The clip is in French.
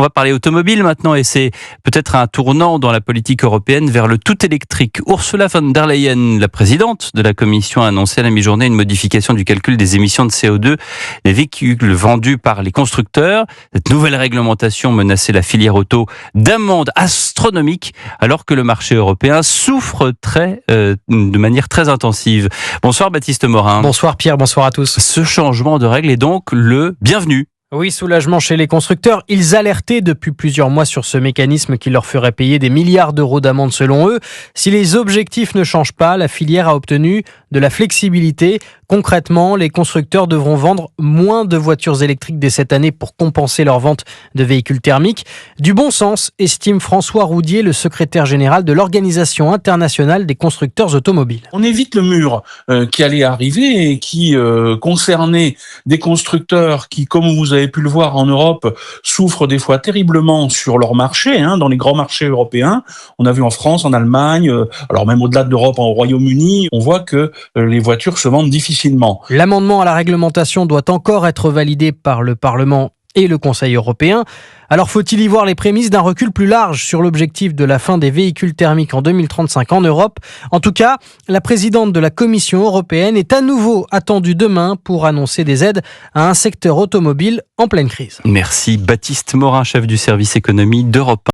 On va parler automobile maintenant et c'est peut-être un tournant dans la politique européenne vers le tout électrique. Ursula von der Leyen, la présidente de la Commission, a annoncé à la mi-journée une modification du calcul des émissions de CO2 des véhicules vendus par les constructeurs. Cette nouvelle réglementation menaçait la filière auto d'amendes astronomiques alors que le marché européen souffre de manière très intensive. Bonsoir Baptiste Morin. Bonsoir Pierre, bonsoir à tous. Ce changement de règle est donc le bienvenu. Oui, soulagement chez les constructeurs. Ils alertaient depuis plusieurs mois sur ce mécanisme qui leur ferait payer des milliards d'euros d'amende selon eux. Si les objectifs ne changent pas, la filière a obtenu de la flexibilité. Concrètement, les constructeurs devront vendre moins de voitures électriques dès cette année pour compenser leur vente de véhicules thermiques. Du bon sens, estime François Roudier, le secrétaire général de l'Organisation internationale des constructeurs automobiles. On évite le mur qui allait arriver et qui concernait des constructeurs qui, comme vous avez pu le voir en Europe, souffrent des fois terriblement sur leur marché, dans les grands marchés européens. On a vu en France, en Allemagne, alors même au-delà de l'Europe, au Royaume-Uni, on voit que les voitures se vendent difficilement. L'amendement à la réglementation doit encore être validé par le Parlement et le Conseil européen. Alors faut-il y voir les prémices d'un recul plus large sur l'objectif de la fin des véhicules thermiques en 2035 en Europe? En tout cas, la présidente de la Commission européenne est à nouveau attendue demain pour annoncer des aides à un secteur automobile en pleine crise. Merci Baptiste Morin, chef du service économie d'Europe 1.